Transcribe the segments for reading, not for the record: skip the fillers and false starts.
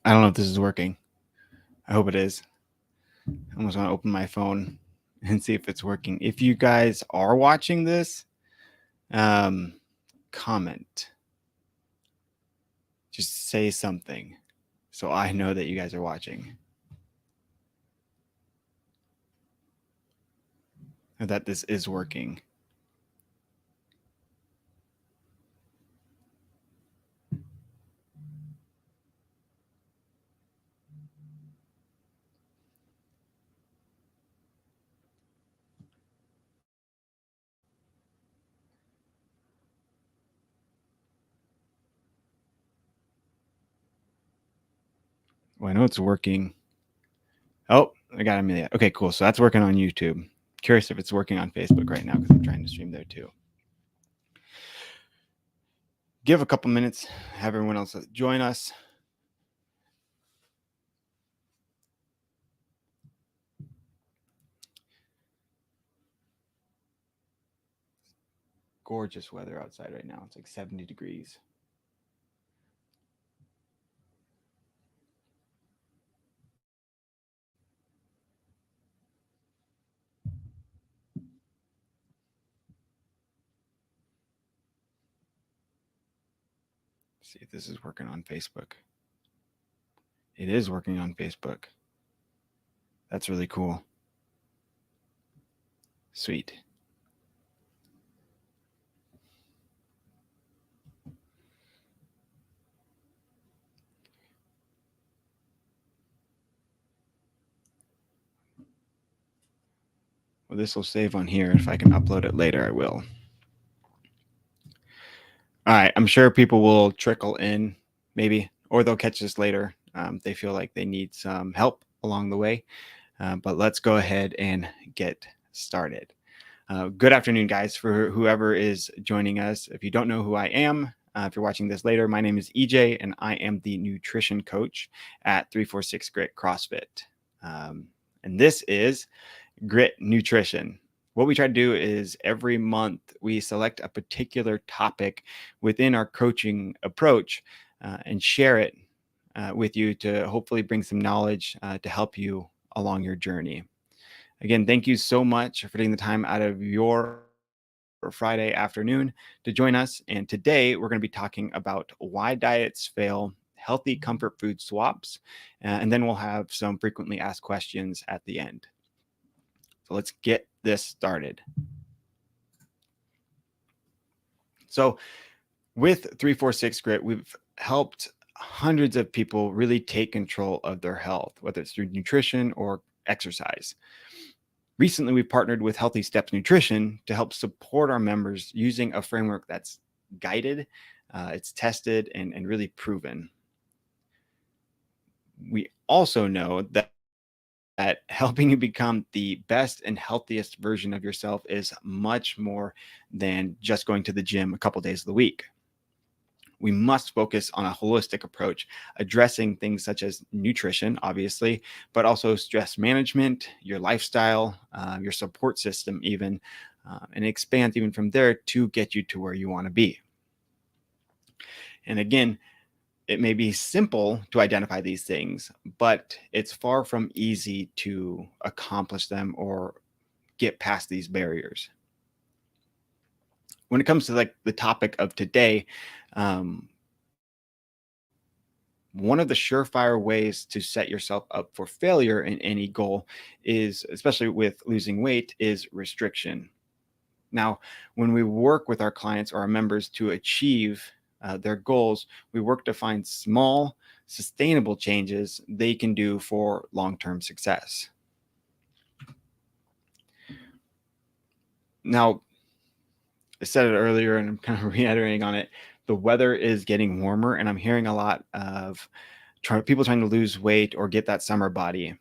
I don't know if this is working. I hope it is. I almost want to open my phone and see if it's working. If you guys are watching this, comment. Just say something so I know that you guys are watching. And that this is working. Well, I know it's working. Oh, I got Amelia. Okay, cool. So that's working on YouTube. Curious if it's working on Facebook right now because I'm trying to stream there too. Give a couple minutes, have everyone else join us. Gorgeous weather outside right now. It's like 70 degrees. See if this is working on Facebook. It is working on Facebook. That's really cool. Sweet. Well, this will save on here. If I can upload it later, I will. All right. I'm sure people will trickle in, maybe, or they'll catch this later. They feel like they need some help along the way. But let's go ahead and get started. Good afternoon, guys, for whoever is joining us. If you don't know who I am, if you're watching this later, my name is EJ, and I am the nutrition coach at 346 Grit CrossFit. And this is Grit Nutrition. What we try to do is every month we select a particular topic within our coaching approach and share it with you to hopefully bring some knowledge to help you along your journey. Again, thank you so much for taking the time out of your Friday afternoon to join us. And today we're going to be talking about why diets fail, healthy comfort food swaps, and then we'll have some frequently asked questions at the end. So let's get this started. So with 346 Grit, we've helped hundreds of people really take control of their health, whether it's through nutrition or exercise. Recently, we've partnered with Healthy Steps Nutrition to help support our members using a framework that's guided, it's tested, and really proven. We also know that helping you become the best and healthiest version of yourself is much more than just going to the gym a couple days of the week. We must focus on a holistic approach, addressing things such as nutrition, obviously, but also stress management, your lifestyle, your support system, even, and it expands even from there to get you to where you want to be. And again, it may be simple to identify these things, but it's far from easy to accomplish them or get past these barriers. When it comes to like the topic of today, one of the surefire ways to set yourself up for failure in any goal is, especially with losing weight, is restriction. Now, when we work with our clients or our members to achieve their goals, we work to find small, sustainable changes they can do for long-term success. Now, I said it earlier and I'm kind of reiterating on it. The weather is getting warmer, and I'm hearing a lot of people trying to lose weight or get that summer body.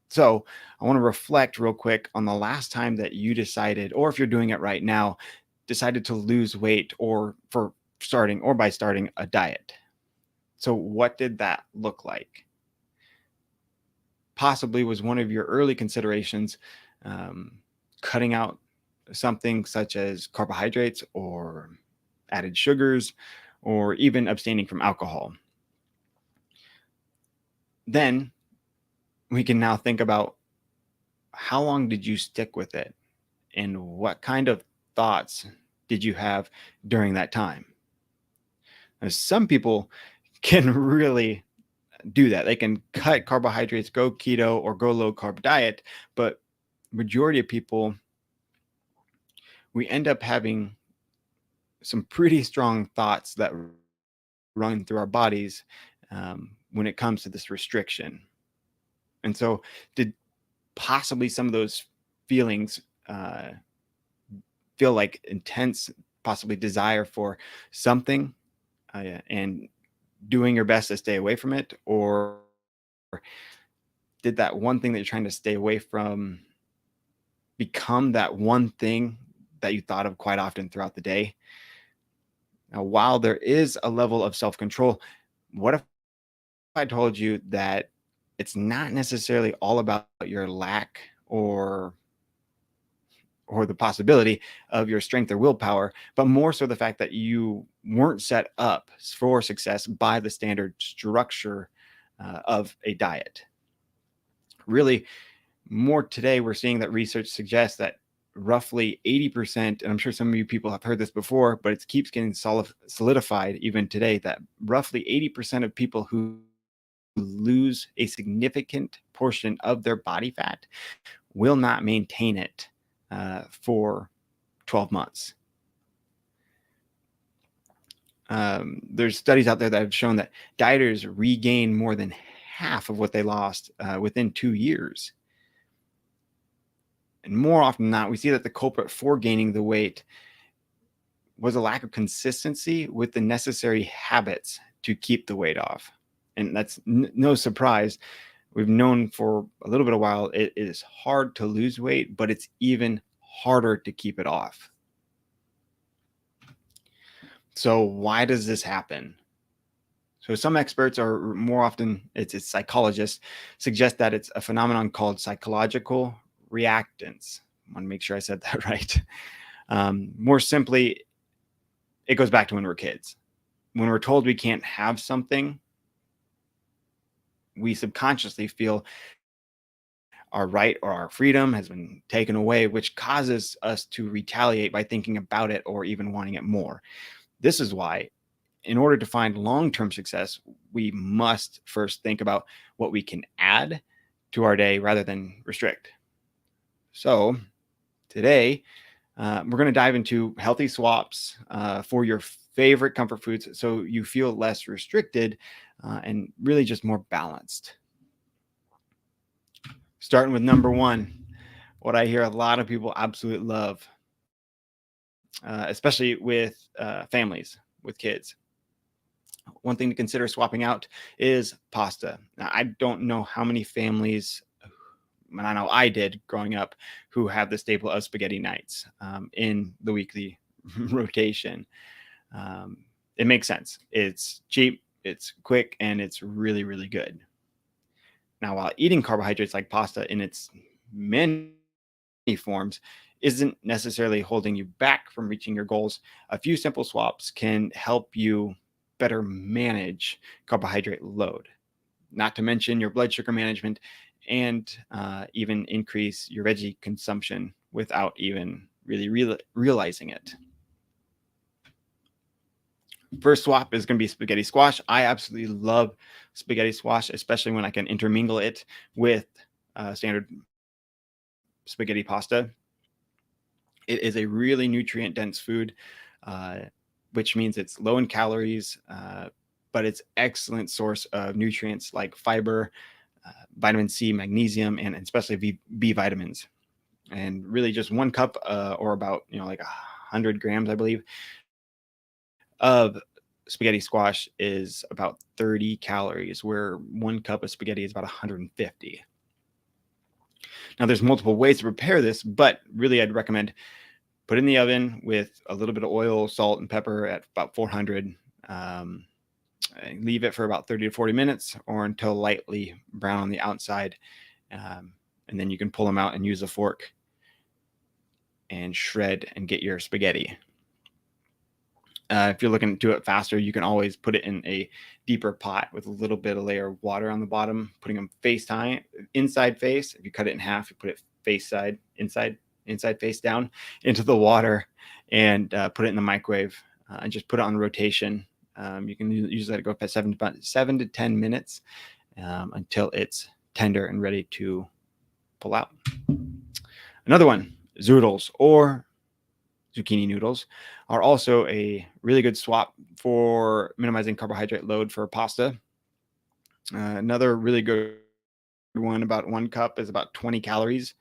So I want to reflect real quick on the last time that you decided, or if you're doing it right now, decided to lose weight or by starting a diet. So what did that look like? Possibly was one of your early considerations cutting out something such as carbohydrates or added sugars, or even abstaining from alcohol. Then we can now think about, how long did you stick with it? And what kind of thoughts did you have during that time? Now, some people can really do that. They can cut carbohydrates, go keto or go low carb diet, but majority of people, we end up having some pretty strong thoughts that run through our bodies when it comes to this restriction. And so, did possibly some of those feelings feel like intense, possibly desire for something, and doing your best to stay away from it? Or did that one thing that you're trying to stay away from become that one thing that you thought of quite often throughout the day? Now, while there is a level of self control, what if I told you that it's not necessarily all about your lack or the possibility of your strength or willpower, but more so the fact that you weren't set up for success by the standard structure of a diet? Really, more today, we're seeing that research suggests that roughly 80%, and I'm sure some of you people have heard this before, but it keeps getting solidified even today, that roughly 80% of people who lose a significant portion of their body fat will not maintain it for 12 months. There's studies out there that have shown that dieters regain more than half of what they lost within 2 years. And more often than not, we see that the culprit for gaining the weight was a lack of consistency with the necessary habits to keep the weight off. And that's no surprise. We've known for a little bit of while it is hard to lose weight, but it's even harder to keep it off. So why does this happen? So some experts, are more often it's psychologists, suggest that it's a phenomenon called psychological reactance. I want to make sure I said that right. More simply, it goes back to when we're kids. When we're told we can't have something, we subconsciously feel our right or our freedom has been taken away, which causes us to retaliate by thinking about it or even wanting it more. This is why, in order to find long-term success, we must first think about what we can add to our day rather than restrict. So today, we're going to dive into healthy swaps for your favorite comfort foods so you feel less restricted and really just more balanced. Starting with number one, what I hear a lot of people absolutely love, especially with families, with kids. One thing to consider swapping out is pasta. Now, I don't know how many families, and I know I did growing up, who have the staple of spaghetti nights in the weekly rotation. It makes sense. It's cheap, it's quick, and it's really, really good. Now, while eating carbohydrates like pasta in its many forms isn't necessarily holding you back from reaching your goals, a few simple swaps can help you better manage carbohydrate load, not to mention your blood sugar management, and even increase your veggie consumption without even really realizing it. First swap is going to be spaghetti squash. I absolutely love spaghetti squash, especially when I can intermingle it with standard spaghetti pasta. It is a really nutrient dense food, uh, which means it's low in calories, but it's excellent source of nutrients like fiber, vitamin C, magnesium, and especially B vitamins. And really, just 1 cup, or about like 100 grams, I believe, of spaghetti squash is about 30 calories, where 1 cup of spaghetti is about 150. Now, there's multiple ways to prepare this, but really, I'd recommend put it in the oven with a little bit of oil, salt, and pepper at about 400. Leave it for about 30 to 40 minutes or until lightly brown on the outside. And then you can pull them out and use a fork and shred and get your spaghetti. If you're looking to do it faster, you can always put it in a deeper pot with a little bit of layer of water on the bottom, putting them face time, inside face. If you cut it in half, you put it face side, inside face down into the water, and put it in the microwave, and just put it on rotation. You can usually let it go for 7 to 10 minutes, until it's tender and ready to pull out. Another one, zoodles or zucchini noodles are also a really good swap for minimizing carbohydrate load for pasta. Another really good one, about 1 cup, is about 20 calories.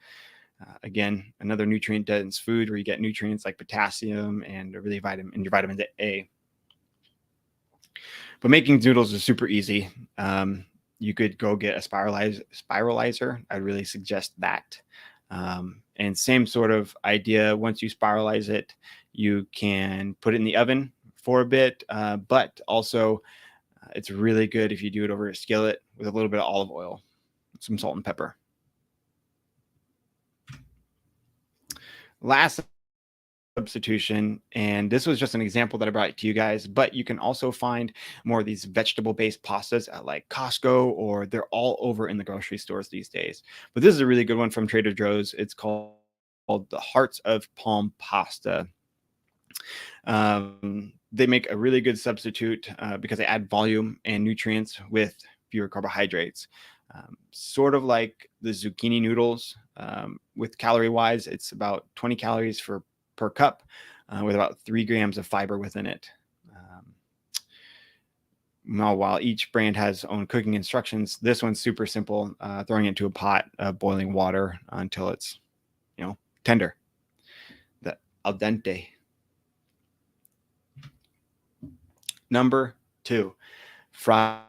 Again, another nutrient dense food where you get nutrients like potassium and really your vitamin A. But making noodles is super easy. You could go get a spiralizer. I'd really suggest that. And same sort of idea. Once you spiralize it, you can put it in the oven for a bit, but also it's really good if you do it over a skillet with a little bit of olive oil, some salt and pepper. Last substitution, and this was just an example that I brought to you guys, but you can also find more of these vegetable based pastas at like Costco, or they're all over in the grocery stores these days. But this is a really good one from Trader Joe's. It's called the Hearts of Palm pasta. They make a really good substitute because they add volume and nutrients with fewer carbohydrates. Sort of like the zucchini noodles. With calorie wise, it's about 20 calories per cup, with about 3 grams of fiber within it. Now, while each brand has own cooking instructions, this one's super simple. Throwing it into a pot of boiling water until it's, tender, the al dente. Number 2, fried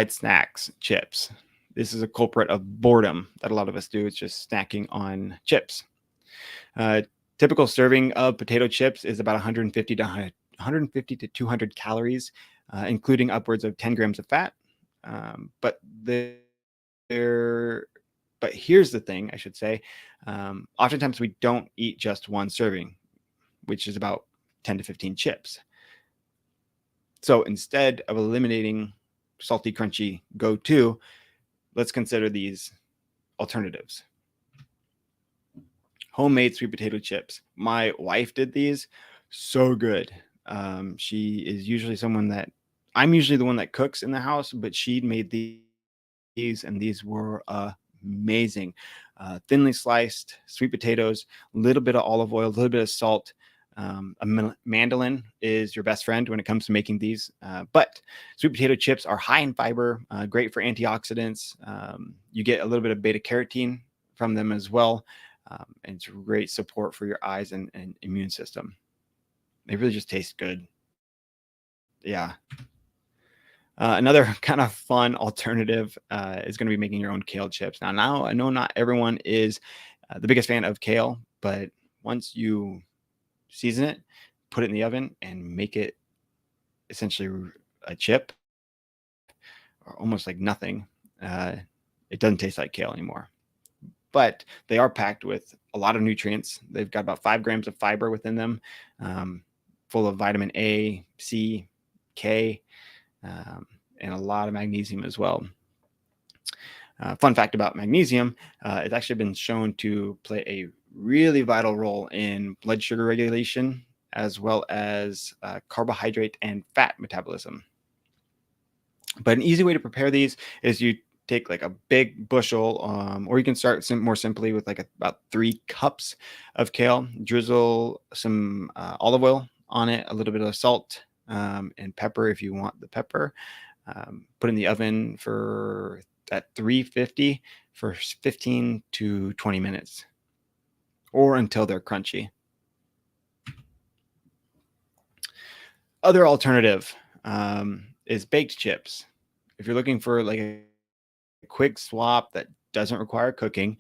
snacks, chips. This is a culprit of boredom that a lot of us do. It's just snacking on chips. Typical serving of potato chips is about 150 to 200 calories, including upwards of 10 grams of fat. But here's the thing, I should say. Oftentimes we don't eat just one serving, which is about 10 to 15 chips. So instead of eliminating salty, crunchy go-to, let's consider these alternatives. Homemade sweet potato chips. My wife did these. So good. She is usually I'm usually the one that cooks in the house, but she made these, and these were amazing. Thinly sliced sweet potatoes, a little bit of olive oil, a little bit of salt. A mandolin is your best friend when it comes to making these. But sweet potato chips are high in fiber, great for antioxidants. You get a little bit of beta carotene from them as well. And it's great support for your eyes and immune system. They really just taste good. Yeah. Another kind of fun alternative is going to be making your own kale chips. Now I know not everyone is the biggest fan of kale, but once you season it, put it in the oven, and make it essentially a chip, or almost like nothing, it doesn't taste like kale anymore. But they are packed with a lot of nutrients. They've got about 5 grams of fiber within them, full of vitamin A, C, K, and a lot of magnesium as well. Fun fact about magnesium, it's actually been shown to play a really vital role in blood sugar regulation, as well as carbohydrate and fat metabolism. But an easy way to prepare these is you take like a big bushel, or you can start more simply with like about 3 cups of kale, drizzle some olive oil on it, a little bit of salt, and pepper if you want the pepper. Put in the oven at 350 for 15 to 20 minutes, or until they're crunchy. Other alternative is baked chips. If you're looking for like a quick swap that doesn't require cooking,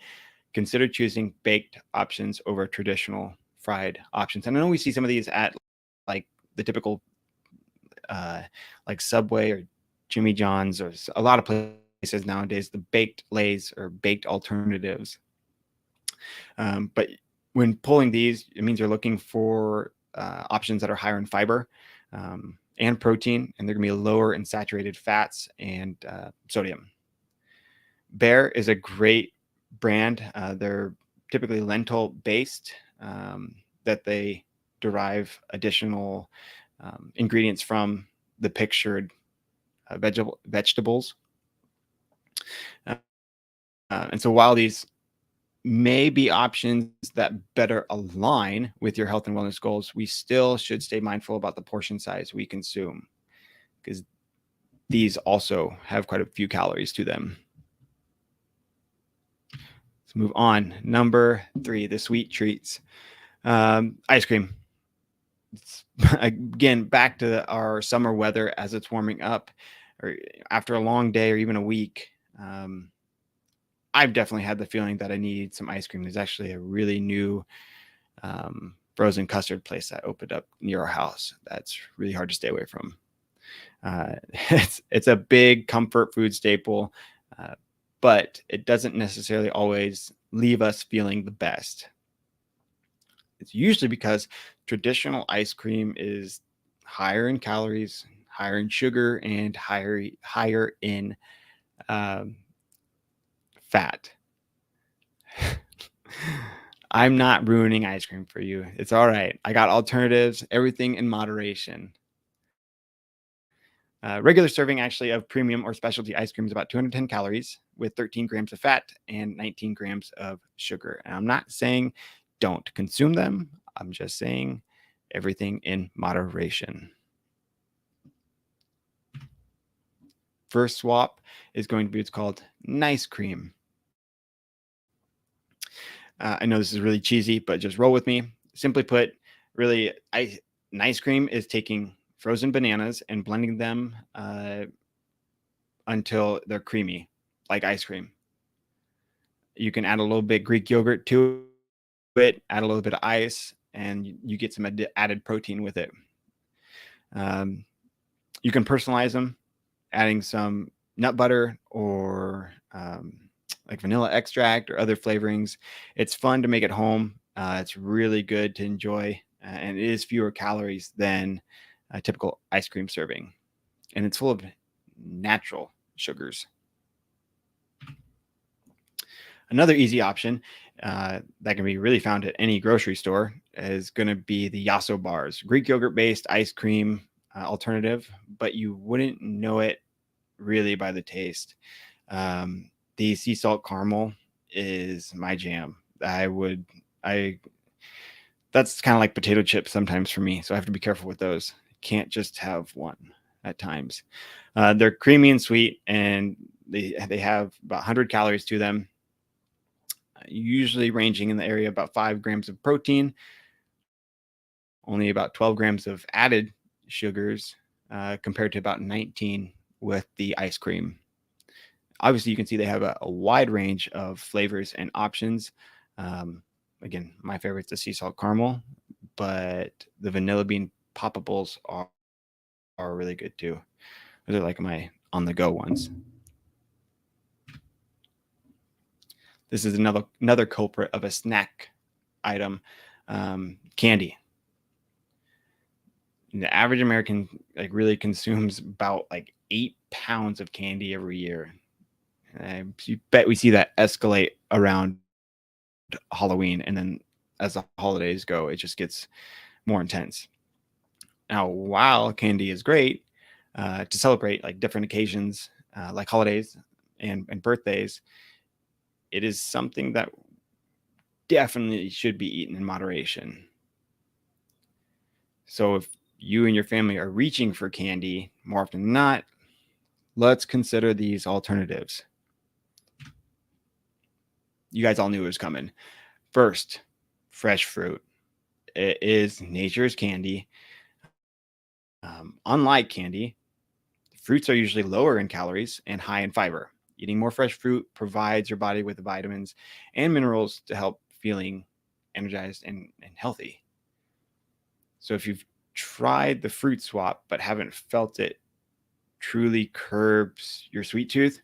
consider choosing baked options over traditional fried options. And I know we see some of these at like the typical like Subway or Jimmy John's, or a lot of places nowadays, the baked lays or baked alternatives. But when pulling these, it means you're looking for options that are higher in fiber and protein, and they're going to be lower in saturated fats and sodium. Bear is a great brand. They're typically lentil based, that they derive additional ingredients from the pictured vegetables. And so while these may be options that better align with your health and wellness goals, we still should stay mindful about the portion size we consume, because these also have quite a few calories to them. Let's move on. Number 3, the sweet treats. Ice cream. It's, again, back to our summer weather as it's warming up, or after a long day or even a week. I've definitely had the feeling that I need some ice cream. There's actually a really new frozen custard place that opened up near our house that's really hard to stay away from. It's a big comfort food staple, but it doesn't necessarily always leave us feeling the best. It's usually because traditional ice cream is higher in calories, higher in sugar, and higher in um, fat. I'm not ruining ice cream for you. It's all right. I got alternatives, everything in moderation. Regular serving actually of premium or specialty ice cream is about 210 calories with 13 grams of fat and 19 grams of sugar. And I'm not saying don't consume them. I'm just saying everything in moderation. First swap is going to be what's called nice cream. I know this is really cheesy, but just roll with me. Simply put, really, nice cream is taking frozen bananas and blending them until they're creamy, like ice cream. You can add a little bit Greek yogurt to it, add a little bit of ice, and you get some added protein with it. You can personalize them, adding some nut butter or like vanilla extract or other flavorings. It's fun to make at home. It's really good to enjoy, and it is fewer calories than a typical ice cream serving. And it's full of natural sugars. Another easy option that can be really found at any grocery store is going to be the Yasso bars, Greek yogurt based ice cream alternative, but you wouldn't know it really by the taste. The sea salt caramel is my jam. I that's kind of like potato chips sometimes for me, so I have to be careful with those. Can't just have one at times. They're creamy and sweet, and they have about 100 calories to them, usually ranging in the area of about 5 grams of protein, only about 12 grams of added sugars, compared to about 19 with the ice cream. Obviously, you can see they have a wide range of flavors and options. Again, my favorite is the sea salt caramel, but the vanilla bean poppables are really good too. Those are like my on the go ones. This is another culprit of a snack item, candy. The average American like really consumes about like 8 pounds of candy every year. You bet we see that escalate around Halloween, and then as the holidays go, it just gets more intense. Now, while candy is great to celebrate like different occasions, like holidays and birthdays, it is something that definitely should be eaten in moderation. So if you and your family are reaching for candy more often than not, let's consider these alternatives. You guys all knew it was coming. First, fresh fruit. It is nature's candy. Unlike candy, fruits are usually lower in calories and high in fiber. Eating more fresh fruit provides your body with the vitamins and minerals to help feeling energized and healthy. So if you've tried the fruit swap but haven't felt it truly curbs your sweet tooth,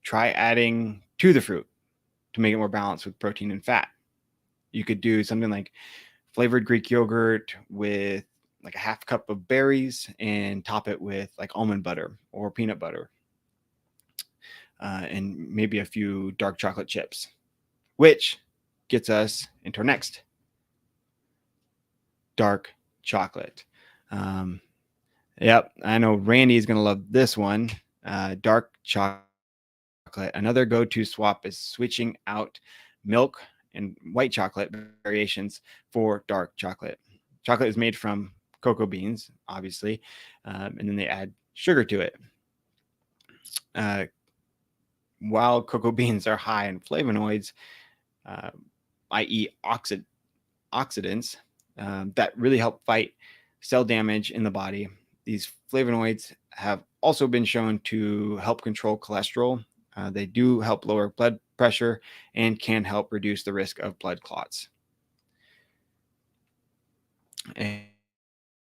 try adding to the fruit to make it more balanced with protein and fat. You could do something like flavored Greek yogurt with like a half cup of berries and top it with like almond butter or peanut butter, and maybe a few dark chocolate chips, which gets us into our next dark chocolate. Um, yep, I know Randy is going to love this one. Dark chocolate. Another go-to swap is switching out milk and white chocolate variations for dark chocolate. Chocolate is made from cocoa beans, obviously, and then they add sugar to it. Uh, while cocoa beans are high in flavonoids, uh, i.e., oxidants that really help fight cell damage in the body. These flavonoids have also been shown to help control cholesterol. They do help lower blood pressure and can help reduce the risk of blood clots.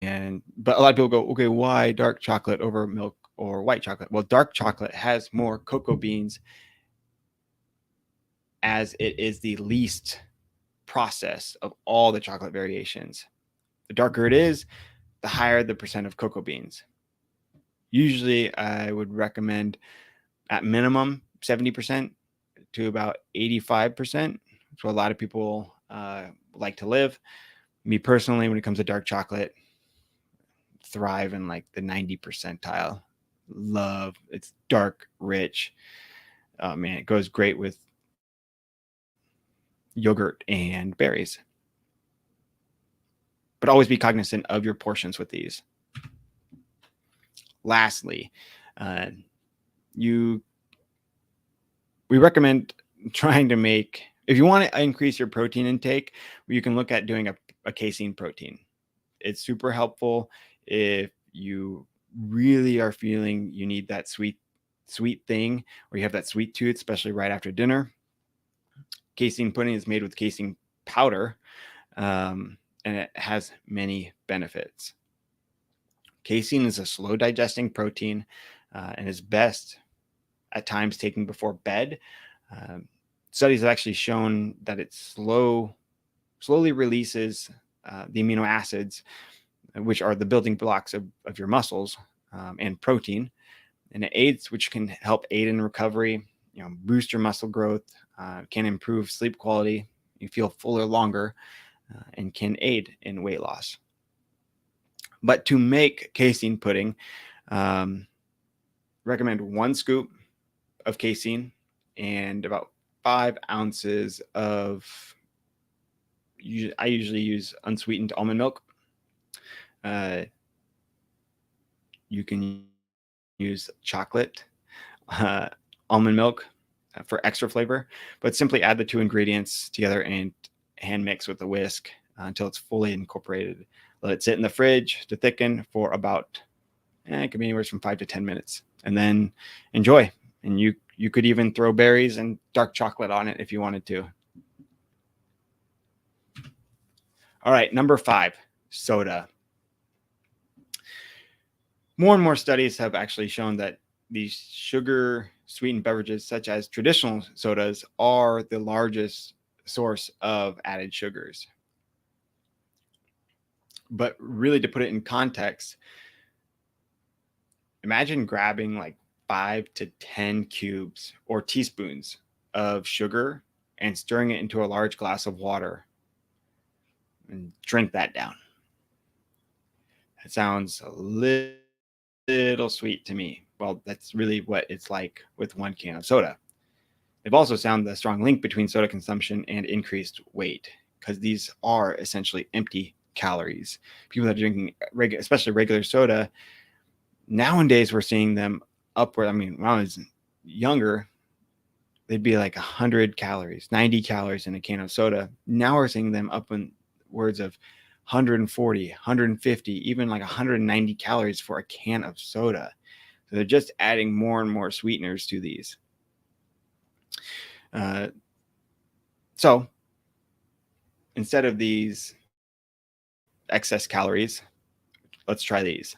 And but a lot of people go, okay, why dark chocolate over milk or white chocolate? Well, dark chocolate has more cocoa beans as it is the least processed of all the chocolate variations. The darker it is, the higher the percent of cocoa beans. Usually, I would recommend at minimum 70% to about 85%. So a lot of people like to live. Me personally, when it comes to dark chocolate, thrive in like the 90 percentile. Love it's dark, rich. Oh man, it goes great with yogurt and berries. But always be cognizant of your portions with these. Lastly, uh, you we recommend trying to make, if you want to increase your protein intake, you can look at doing a casein protein. It's super helpful if you really are feeling you need that sweet thing, or you have that sweet tooth, especially right after dinner. Casein pudding is made with casein powder, and it has many benefits. Casein is a slow digesting protein, and is best at times taken before bed. Um, Studies have actually shown that it slowly releases the amino acids, which are the building blocks of your muscles, and protein, and it aids, which can help aid in recovery. Boost your muscle growth, can improve sleep quality. You feel fuller longer, and can aid in weight loss. But to make casein pudding, um, recommend 1 scoop of casein and about 5 ounces of. I usually use unsweetened almond milk. Uh, you can use chocolate, almond milk for extra flavor, but simply add the two ingredients together and hand mix with a whisk until it's fully incorporated. Let it sit in the fridge to thicken for about, it can be anywhere from 5 to 10 minutes, and then enjoy. And you could even throw berries and dark chocolate on it if you wanted to. All right, number 5, soda. More and more studies have actually shown that these sugar sweetened beverages, such as traditional sodas, are the largest source of added sugars. But really, to put it in context, imagine grabbing like 5 to 10 cubes or teaspoons of sugar and stirring it into a large glass of water and drink that down. It sounds a little sweet to me. Well, that's really what it's like with 1 can of soda. They've also found the strong link between soda consumption and increased weight, because these are essentially empty calories. People that are drinking, especially regular soda, nowadays we're seeing them upward. I mean, when I was younger, they'd be like 100 calories, 90 calories in a can of soda. Now we're seeing them upwards of 140, 150, even like 190 calories for a can of soda. So they're just adding more and more sweeteners to these. So instead of these excess calories, let's try these.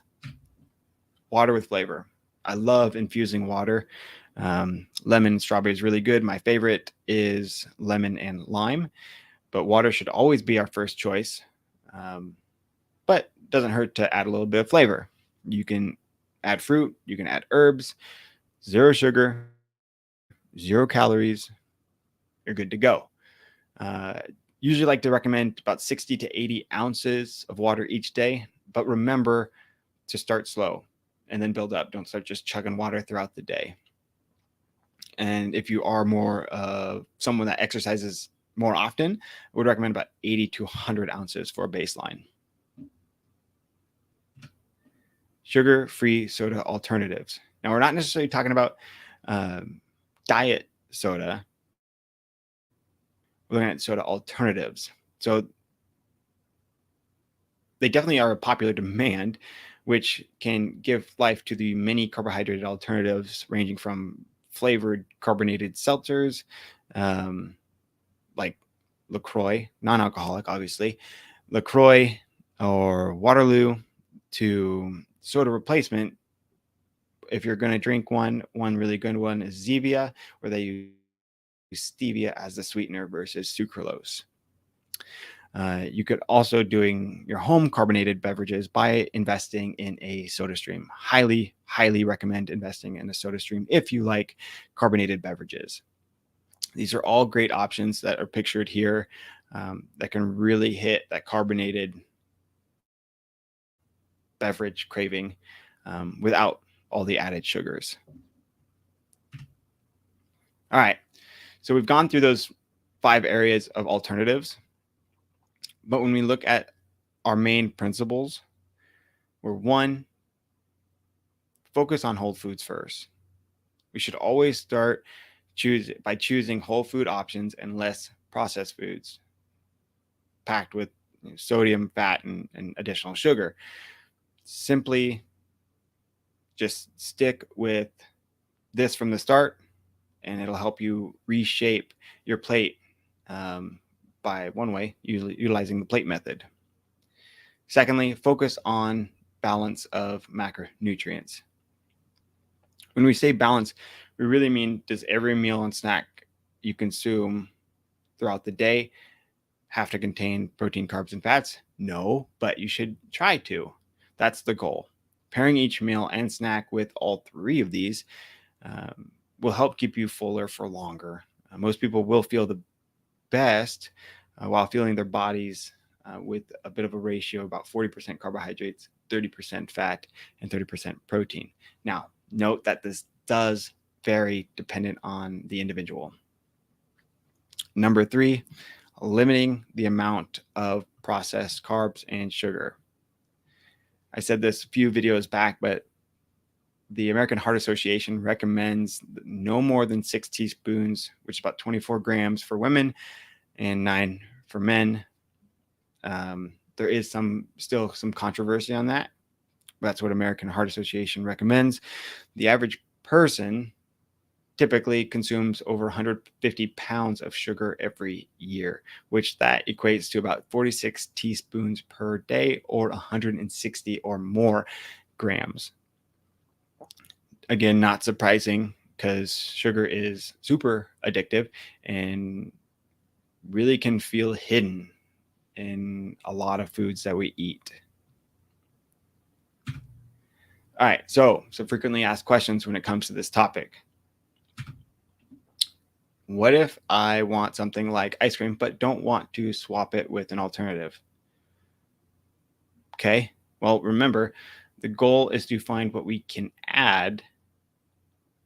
Water with flavor. I love infusing water. Lemon and strawberry is really good. My favorite is lemon and lime, but water should always be our first choice. Um, but doesn't hurt to add a little bit of flavor. You can add fruit, you can add herbs, zero sugar, zero calories. You're good to go. Uh, Usually like to recommend about 60 to 80 ounces of water each day, but remember to start slow and then build up. Don't start just chugging water throughout the day. And if you are more someone that exercises more often, I would recommend about 80 to 100 ounces for a baseline. Sugar-free soda alternatives. Now, we're not necessarily talking about um, diet soda. We're looking at soda alternatives. So they definitely are a popular demand, which can give life to the many carbohydrated alternatives ranging from flavored carbonated seltzers, um, like LaCroix, non alcoholic, obviously, LaCroix or Waterloo, to soda replacement. If you're going to drink one really good one is Zevia, where they use stevia as the sweetener versus sucralose. You could also doing your home carbonated beverages by investing in a soda stream. Highly recommend investing in a soda stream if you like carbonated beverages. These are all great options that are pictured here that can really hit that carbonated beverage craving without all the added sugars. All right, so we've gone through those 5 areas of alternatives, but when we look at our main principles, we're one, focus on whole foods first. We should always start by choosing whole food options and less processed foods packed with sodium, fat, and additional sugar. Simply just stick with this from the start, and it'll help you reshape your plate by one way, utilizing the plate method. Secondly, focus on balance of macronutrients. When we say balance, we really mean, does every meal and snack you consume throughout the day have to contain protein, carbs, and fats? No, but you should try to. That's the goal. Pairing each meal and snack with all 3 of these will help keep you fuller for longer. Most people will feel the best while feeling their bodies with a bit of a ratio, about 40% carbohydrates, 30% fat, and 30% protein. Now, note that this does vary dependent on the individual. Number 3, limiting the amount of processed carbs and sugar. I said this a few videos back, but the American Heart Association recommends no more than 6 teaspoons, which is about 24 grams for women and 9 for men. There is still some controversy on that. That's what American Heart Association recommends. The average person typically consumes over 150 pounds of sugar every year, which that equates to about 46 teaspoons per day or 160 or more grams. Again, not surprising because sugar is super addictive and really can feel hidden in a lot of foods that we eat. All right, so frequently asked questions when it comes to this topic. What if I want something like ice cream but don't want to swap it with an alternative? Okay, well, remember, the goal is to find what we can add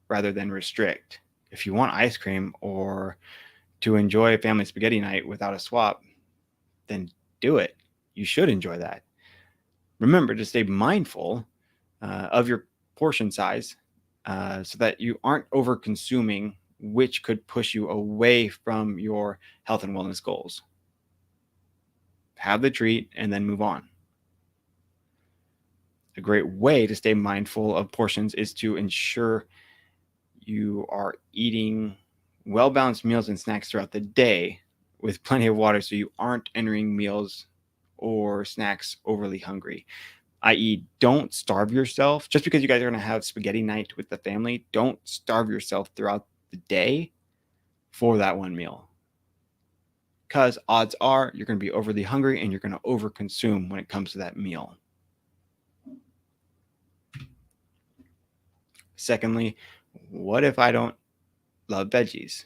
rather than restrict. If you want ice cream or to enjoy a family spaghetti night without a swap, then do it. You should enjoy that. Remember to stay mindful of your portion size so that you aren't over consuming, which could push you away from your health and wellness goals. Have the treat and then move on. A great way to stay mindful of portions is to ensure you are eating well balanced meals and snacks throughout the day with plenty of water so you aren't entering meals or snacks overly hungry, i.e., don't starve yourself. Just because you guys are going to have spaghetti night with the family, don't starve yourself throughout the day for that one meal. because odds are you're going to be overly hungry and you're going to overconsume when it comes to that meal. Secondly, what if I don't love veggies?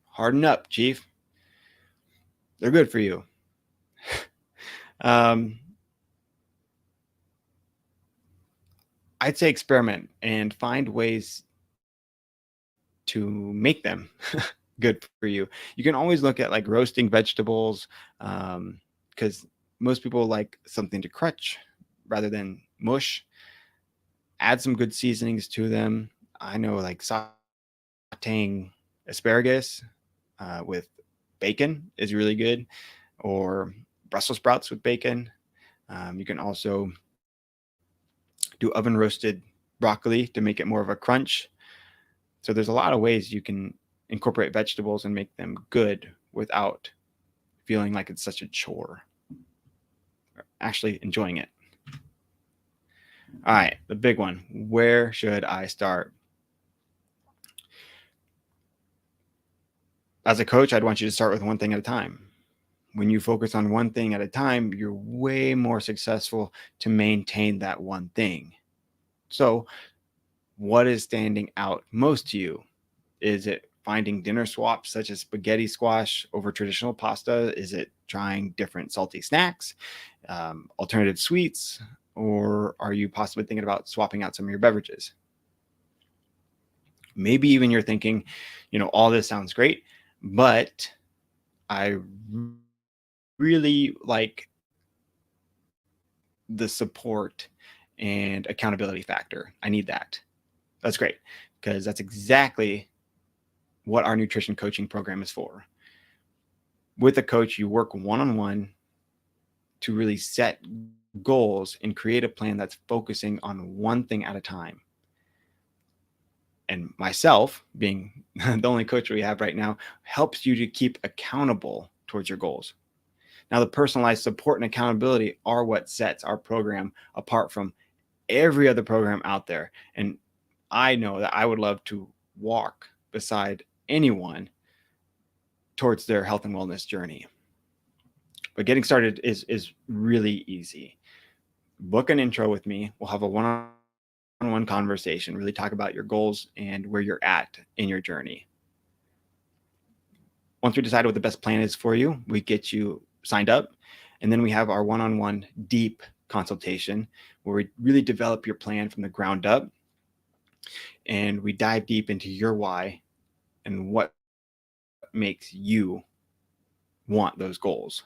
Harden up, Chief. They're good for you. um, I'd say experiment and find ways to make them good for you. You can always look at like roasting vegetables, because most people like something to crunch rather than mush. Add some good seasonings to them. I know like sauteing asparagus with bacon is really good, or Brussels sprouts with bacon. You can also do oven roasted broccoli to make it more of a crunch. So there's a lot of ways you can incorporate vegetables and make them good without feeling like it's such a chore. Actually enjoying it. All right, the big one. Where should I start? As a coach, I'd want you to start with one thing at a time. When you focus on one thing at a time, you're way more successful to maintain that one thing. So, what is standing out most to you? Is it finding dinner swaps such as spaghetti squash over traditional pasta? Is it trying different salty snacks, alternative sweets, or are you possibly thinking about swapping out some of your beverages? Maybe even you're thinking, all this sounds great, but I really like the support and accountability factor. I need that. That's great, because that's exactly what our nutrition coaching program is for. With a coach, you work one-on-one to really set goals and create a plan that's focusing on one thing at a time. And myself, being the only coach we have right now, helps you to keep accountable towards your goals. Now, the personalized support and accountability are what sets our program apart from every other program out there. And I know that I would love to walk beside anyone towards their health and wellness journey. But getting started is really easy. Book an intro with me. We'll have a one-on-one conversation, really talk about your goals and where you're at in your journey. Once we decide what the best plan is for you, we get you signed up, and then we have our one-on-one deep consultation where we really develop your plan from the ground up, and we dive deep into your why and what makes you want those goals.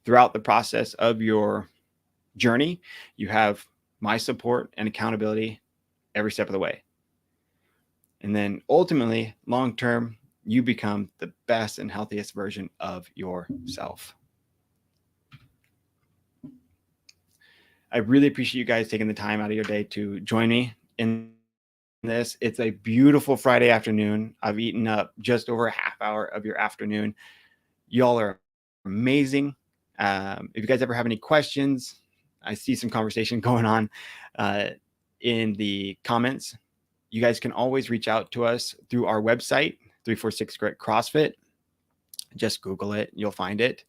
Throughout the process of your journey, you have my support and accountability every step of the way. And then ultimately, long term, you become the best and healthiest version of yourself. I really appreciate you guys taking the time out of your day to join me in this. It's a beautiful Friday afternoon. I've eaten up just over a half hour of your afternoon. Y'all are amazing. If you guys ever have any questions, I see some conversation going on in the comments. You guys can always reach out to us through our website, 346 Grit CrossFit. Just Google it. You'll find it.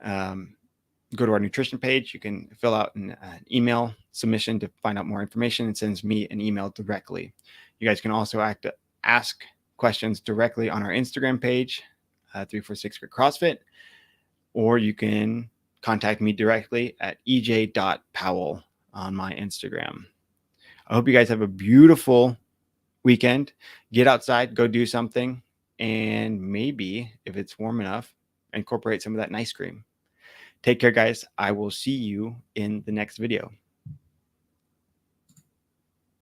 Go to our nutrition page. You can fill out an email submission to find out more information, and sends me an email directly. You guys can also ask questions directly on our Instagram page, 346 Grit CrossFit, or you can contact me directly at ej.powell on my Instagram. I hope you guys have a beautiful weekend. Get outside, go do something, and maybe if it's warm enough, incorporate some of that nice cream. Take care, guys. I will see you in the next video.